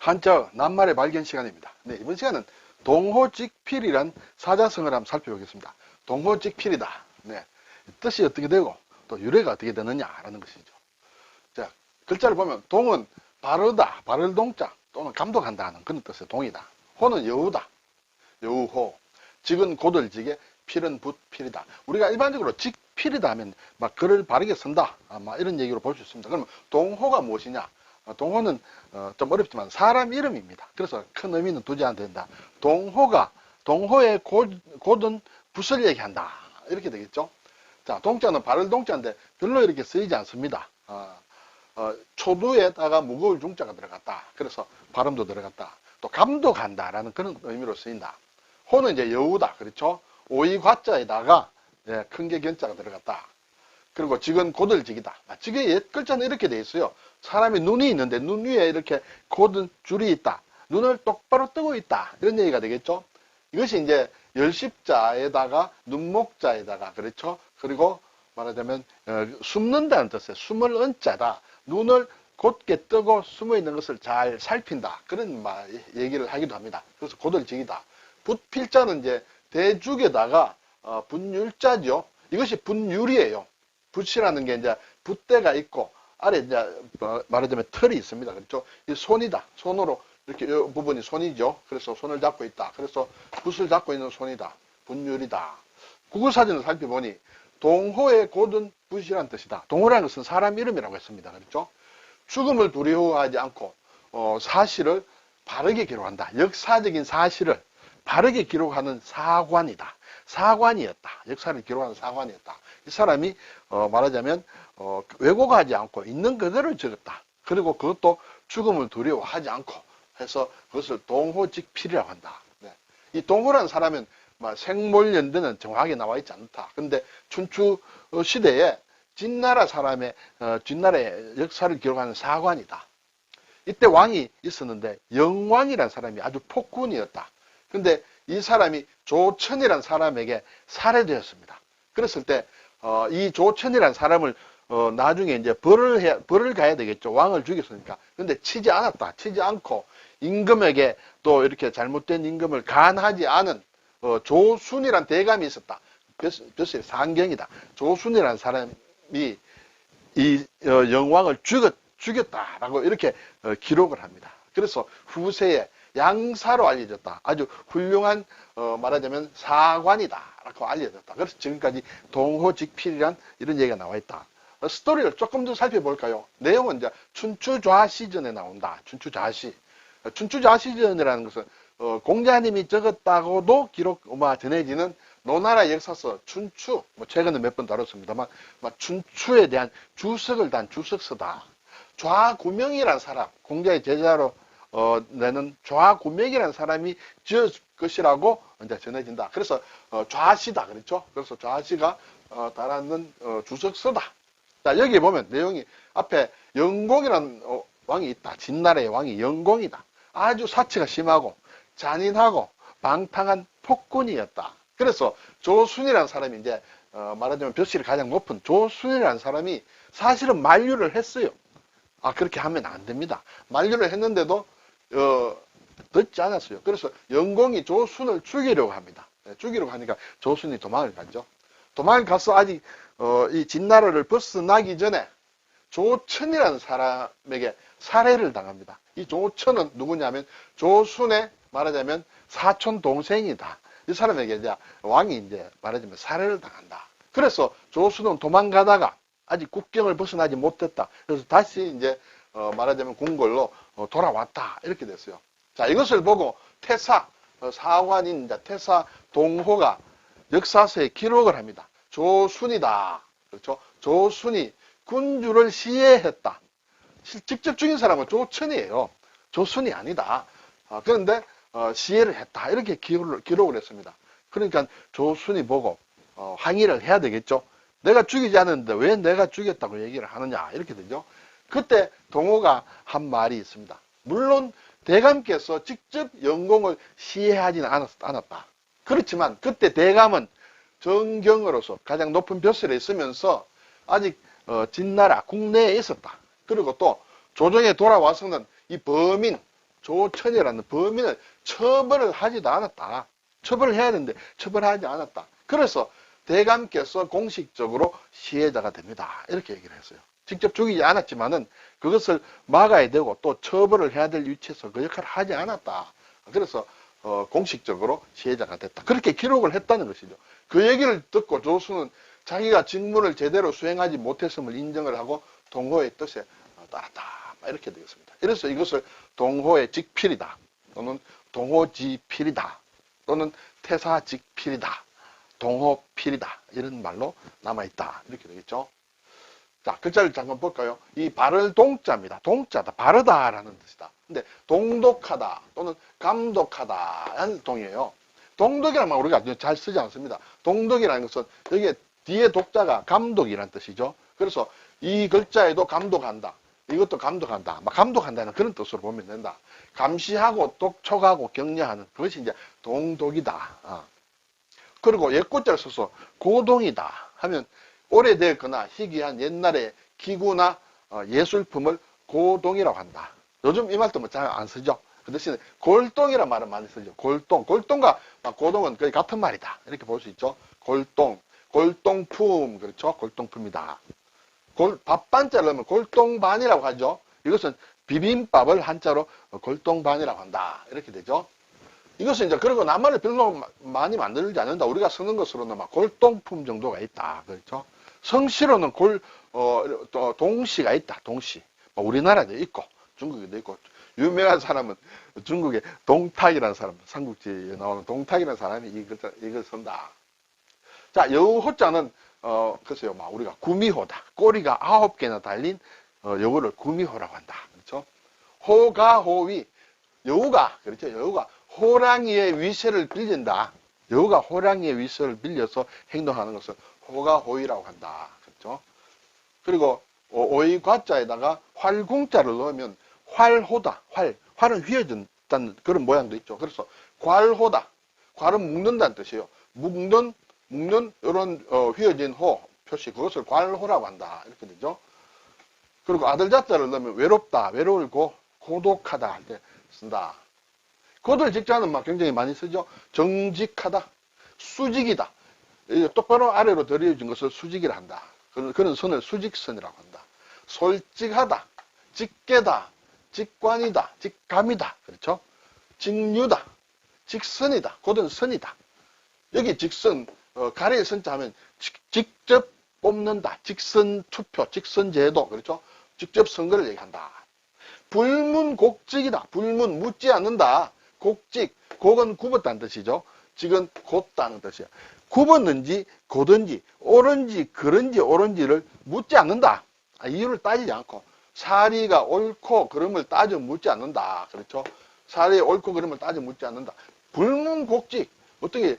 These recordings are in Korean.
한자 낱말의 발견 시간입니다. 네, 이번 시간은 동호직필이란 사자성어를 한번 살펴보겠습니다. 동호직필이다. 네, 뜻이 어떻게 되고 또 유래가 어떻게 되느냐라는 것이죠. 자, 글자를 보면 동은 바르다, 바를 동자 또는 감독한다 하는 그런 뜻의 동이다. 호는 여우다, 여우호. 직은 고들직에 필은 붓필이다. 우리가 일반적으로 직필이다 하면 막 글을 바르게 쓴다, 막 이런 얘기로 볼 수 있습니다. 그러면 동호가 무엇이냐? 동호는 좀 어렵지만 사람 이름입니다. 그래서 큰 의미는 두지 않아도 된다. 동호의 곧은 붓을 얘기한다. 이렇게 되겠죠. 자, 동자는 바를 동자인데 별로 이렇게 쓰이지 않습니다. 초두에다가 무거울 중자가 들어갔다. 그래서 발음도 들어갔다. 또 감독한다라는 그런 의미로 쓰인다. 호는 이제 여우다. 그렇죠? 오이과자에다가 큰 게 견자가 들어갔다. 그리고 직은 고들직이다. 직의 옛 글자는 이렇게 돼 있어요. 사람이 눈이 있는데 눈 위에 이렇게 곧은 줄이 있다. 눈을 똑바로 뜨고 있다. 이런 얘기가 되겠죠. 이것이 이제 열십자에다가 눈목자에다가 그렇죠. 그리고 말하자면 숨는다는 뜻의 숨을 은자다. 눈을 곧게 뜨고 숨어 있는 것을 잘 살핀다. 그런 얘기를 하기도 합니다. 그래서 고들직이다. 붓필자는 이제 대죽에다가 분율자죠. 이것이 분율이에요. 붓이라는 게 이제 붓대가 있고 아래 이제 말하자면 털이 있습니다. 그렇죠? 이 손이다. 손으로 이렇게 이 부분이 손이죠. 그래서 손을 잡고 있다. 그래서 붓을 잡고 있는 손이다. 분율이다. 국어사전을 살펴보니 동호의 곧은 붓이란 뜻이다. 동호라는 것은 사람 이름이라고 했습니다. 그렇죠? 죽음을 두려워하지 않고 사실을 바르게 기록한다. 역사적인 사실을 바르게 기록하는 사관이다. 사관이었다. 역사를 기록하는 사관이었다. 이 사람이 말하자면 왜곡하지 않고 있는 그대로 적었다. 그리고 그것도 죽음을 두려워하지 않고 해서 그것을 동호직필이라고 한다. 네. 이 동호라는 사람은 생몰연대는 정확하게 나와 있지 않다. 근데 춘추 시대에 진나라 사람의 진나라의 역사를 기록하는 사관이다. 이때 왕이 있었는데 영왕이라는 사람이 아주 폭군이었다. 근데 이 사람이 조천이라는 사람에게 살해되었습니다. 그랬을 때 이 조천이라는 사람을 나중에 이제 벌을 가야 되겠죠. 왕을 죽였으니까. 근데 치지 않았다. 치지 않고 임금에게 또 이렇게 잘못된 임금을 간하지 않은 조순이라는 대감이 있었다. 벼슬 상경이다. 조순이라는 사람이 이 영왕을 죽였다라고 이렇게 기록을 합니다. 그래서 후세에 양사로 알려졌다. 아주 훌륭한 말하자면 사관이다라고 알려졌다. 그래서 지금까지 동호직필이란 이런 얘기가 나와 있다. 스토리를 조금 더 살펴볼까요? 내용은 이제 춘추좌시전에 나온다. 춘추좌시. 춘추좌시전이라는 것은 공자님이 적었다고도 전해지는 노나라 역사서 춘추, 최근에 몇 번 다뤘습니다만 춘추에 대한 주석을 단 주석서다. 좌구명이라는 사람, 공자의 제자로 내는 좌구명이라는 사람이 지을 것이라고 이제 전해진다. 그래서 좌시다, 그렇죠? 그래서 좌시가 달았는 주석서다. 자, 여기 보면 내용이 앞에 영공이라는 왕이 있다. 진나라의 왕이 영공이다. 아주 사치가 심하고 잔인하고 방탕한 폭군이었다. 그래서 조순이라는 사람이 이제 말하자면 벼슬이 가장 높은 조순이라는 사람이 사실은 만류를 했어요. 그렇게 하면 안 됩니다. 만류를 했는데도 듣지 않았어요. 그래서 영공이 조순을 죽이려고 합니다. 죽이려고 하니까 조순이 도망을 갔죠. 도망을 가서 아직 이 진나라를 벗어나기 전에 조천이라는 사람에게 살해를 당합니다. 이 조천은 누구냐면 조순의 말하자면 사촌 동생이다. 이 사람에게 이제 왕이 이제 말하자면 살해를 당한다. 그래서 조순은 도망가다가 아직 국경을 벗어나지 못했다. 그래서 다시 이제 말하자면 궁궐로 돌아왔다. 이렇게 됐어요. 자, 이것을 보고 사관인 태사 동호가 역사서에 기록을 합니다. 조순이다. 그렇죠? 조순이 군주를 시해했다. 직접 죽인 사람은 조천이에요. 조순이 아니다. 그런데 시해를 했다. 이렇게 기록을 했습니다. 그러니까 조순이 보고 항의를 해야 되겠죠. 내가 죽이지 않았는데 왜 내가 죽였다고 얘기를 하느냐. 이렇게 되죠. 그때 동호가 한 말이 있습니다. 물론 대감께서 직접 영공을 시해하지는 않았다. 그렇지만 그때 대감은 정경으로서 가장 높은 벼슬에 있으면서 아직 진나라 국내에 있었다. 그리고 또 조정에 돌아와서는 이 범인 조천이라는 범인을 처벌을 하지도 않았다. 처벌을 해야 되는데 처벌하지 않았다. 그래서 대감께서 공식적으로 시해자가 됩니다. 이렇게 얘기를 했어요. 직접 죽이지 않았지만은 그것을 막아야 되고 또 처벌을 해야 될 위치에서 그 역할을 하지 않았다. 그래서 공식적으로 시해자가 됐다. 그렇게 기록을 했다는 것이죠. 그 얘기를 듣고 조수는 자기가 직무를 제대로 수행하지 못했음을 인정을 하고 동호의 뜻에 따랐다. 이렇게 되겠습니다. 그래서 이것을 동호의 직필이다. 또는 동호지필이다. 또는 태사직필이다. 동호필이다. 이런 말로 남아있다. 이렇게 되겠죠. 자, 글자를 잠깐 볼까요? 이 바를 동자입니다. 동자다. 바르다라는 뜻이다. 근데 동독하다 또는 감독하다라는 동이에요. 동독이라는 말 우리가 잘 쓰지 않습니다. 동독이라는 것은 여기에 뒤에 독자가 감독이라는 뜻이죠. 그래서 이 글자에도 감독한다. 이것도 감독한다. 막 감독한다는 그런 뜻으로 보면 된다. 감시하고 독촉하고 격려하는 그것이 이제 동독이다. 그리고 옛구자를 써서 고동이다 하면 오래되었거나 희귀한 옛날의 기구나 예술품을 고동이라고 한다. 요즘 이 말도 잘 안 쓰죠. 그 대신에 골동이라는 말은 많이 쓰죠. 골동. 골동과 고동은 거의 같은 말이다. 이렇게 볼 수 있죠. 골동. 골동품. 그렇죠. 골동품이다. 밥반자를 넣으면 골동반이라고 하죠. 이것은 비빔밥을 한자로 골동반이라고 한다. 이렇게 되죠. 이것은 이제 그리고 나만을 별로 많이 만들지 않는다. 우리가 쓰는 것으로는 막 골동품 정도가 있다. 그렇죠. 성씨로는 동씨가 있다. 동씨. 우리나라에도 있고 중국에도 있고 유명한 사람은 중국의 동탁이라는 사람, 삼국지에 나오는 동탁이라는 사람이 이걸 쓴다. 자, 여우호자는 글쎄요, 우리가 구미호다. 꼬리가 9개나 달린 여우를 구미호라고 한다. 그렇죠? 호가 호위. 여우가 그렇죠. 여우가 호랑이의 위세를 빌린다. 여우가 호랑이의 위세를 빌려서 행동하는 것을 호가 호위라고 한다. 그렇죠? 그리고 오이과자에다가 활궁자를 넣으면 활호다. 활은 휘어진다는 그런 모양도 있죠. 그래서 괄호다. 괄은 묶는다는 뜻이에요. 묶는 이런 휘어진 호 표시 그것을 괄호라고 한다. 이렇게 되죠. 그리고 아들자자를 넣으면 외롭다. 외로울 고독하다 할 때 쓴다. 고들 직자는 굉장히 많이 쓰죠. 정직하다. 수직이다. 똑바로 아래로 들여진 것을 수직이라 한다. 그런 선을 수직선이라고 한다. 솔직하다. 직계다. 직관이다. 직감이다. 그렇죠? 직류다. 직선이다. 곧은 선이다. 여기 직선, 가래의 선자 하면 직접 뽑는다. 직선 투표, 직선 제도. 그렇죠? 직접 선거를 얘기한다. 불문곡직이다. 불문, 묻지 않는다. 곡직, 곡은 굽었다는 뜻이죠. 직은 곧다는 뜻이야. 굽었는지, 고든지, 옳은지, 그런지, 옳은지를 묻지 않는다. 이유를 따지지 않고. 사리가 옳고 그름을 따져 묻지 않는다. 그렇죠? 사리의 옳고 그름을 따져 묻지 않는다. 불문곡직, 어떻게,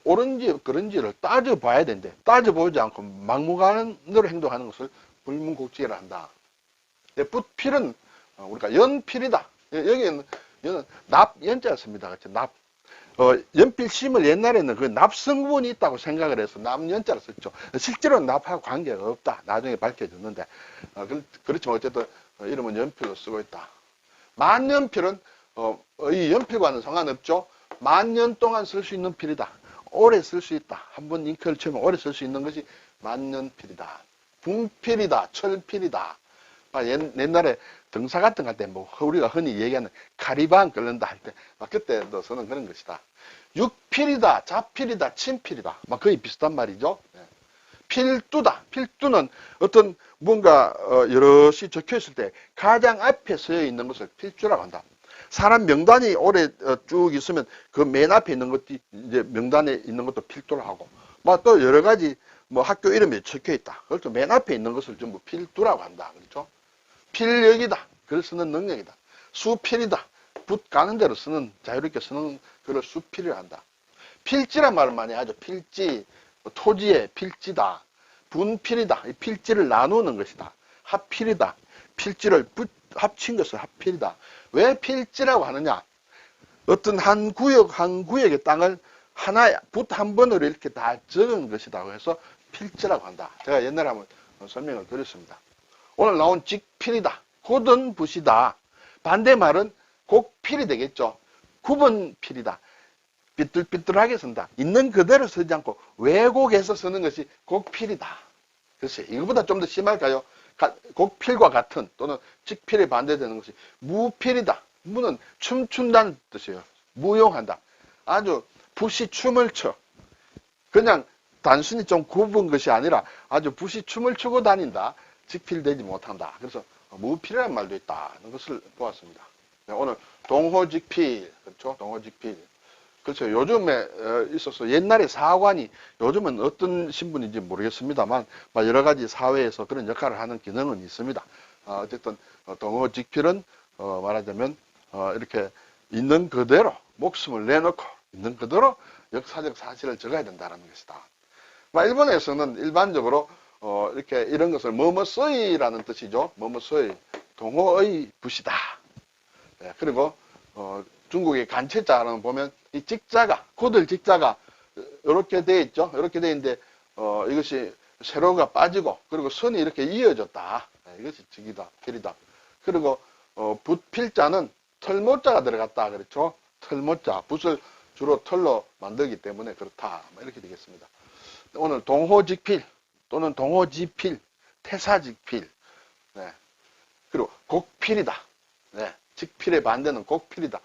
옳은지, 그런지를 따져봐야 된대. 따져보지 않고 막무가내로 행동하는 것을 불문곡직이라 한다. 붓필은 우리가 연필이다. 여기는 납, 연자를 씁니다. 그렇죠? 납. 연필심을 옛날에는 그 납성분이 있다고 생각을 해서 납연자를 썼죠. 실제로는 납하고 관계가 없다. 나중에 밝혀졌는데. 그렇지만 어쨌든 이름은 연필로 쓰고 있다. 만연필은, 이 연필과는 상관없죠. 만년 동안 쓸 수 있는 필이다. 오래 쓸 수 있다. 한번 잉크를 치면 오래 쓸 수 있는 것이 만년필이다. 분필이다. 철필이다. 옛날에 등사 같은 거 할 때 우리가 흔히 얘기하는 가리방 끓는다 할 때 그때도 쓰는 그런 것이다. 육필이다. 자필이다. 친필이다. 거의 비슷한 말이죠. 필두다. 필두는 어떤 뭔가 여럿이 적혀 있을 때 가장 앞에 서 있는 것을 필두라고 한다. 사람 명단이 오래 쭉 있으면 그 맨 앞에 있는 것도 이제 명단에 있는 것도 필두라고 하고 또 여러 가지 학교 이름이 적혀 있다. 그래서 맨 앞에 있는 것을 전부 필두라고 한다. 그렇죠? 필력이다. 글을 쓰는 능력이다. 수필이다. 붓 가는 대로 쓰는, 자유롭게 쓰는 글을 수필이라 한다. 필지란 말을 많이 하죠. 필지, 토지의 필지다. 분필이다. 이 필지를 나누는 것이다. 합필이다. 필지를 합친 것을 합필이다. 왜 필지라고 하느냐? 어떤 한 구역의 땅을 하나의 붓 한 번으로 이렇게 다 적은 것이다. 해서 필지라고 한다. 제가 옛날에 한번 설명을 드렸습니다. 오늘 나온 직필이다. 곧은 붓이다. 반대말은 곡필이 되겠죠. 구분필이다. 삐뚤삐뚤하게 쓴다. 있는 그대로 쓰지 않고 왜곡해서 쓰는 것이 곡필이다. 글쎄, 이거보다 좀 더 심할까요? 곡필과 같은 또는 직필에 반대되는 것이 무필이다. 무는 춤춘다는 뜻이에요. 무용한다. 아주 붓이 춤을 춰. 그냥 단순히 좀 굽은 것이 아니라 아주 붓이 춤을 추고 다닌다. 직필되지 못한다. 그래서 무필이라는 말도 있다는 것을 보았습니다. 오늘 동호직필, 그렇죠? 동호직필. 그렇죠. 요즘에 있어서 옛날에 사관이 요즘은 어떤 신분인지 모르겠습니다만 여러 가지 사회에서 그런 역할을 하는 기능은 있습니다. 어쨌든 동호직필은 말하자면 이렇게 있는 그대로 목숨을 내놓고 있는 그대로 역사적 사실을 적어야 된다는 것이다. 일본에서는 일반적으로 이렇게 이런 것을 뭐뭐서이라는 뜻이죠. 뭐뭐서이 동호의 붓이다. 네, 그리고 중국의 간체자는 보면 이 직자가 고들 직자가 이렇게 돼 있죠. 이렇게 돼 있는데 이것이 세로가 빠지고 그리고 선이 이렇게 이어졌다. 네, 이것이 직이다, 필이다. 그리고 붓필자는 털모자가 들어갔다. 그렇죠. 털모자, 붓을 주로 털로 만들기 때문에 그렇다. 이렇게 되겠습니다. 오늘 동호직필 또는 동호지필, 태사직필, 네. 그리고 곡필이다. 네. 직필에 반대는 곡필이다.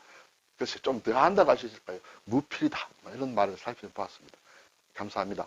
그래서 좀 더 한다고 할 수 있을까요? 무필이다. 이런 말을 살펴보았습니다. 감사합니다.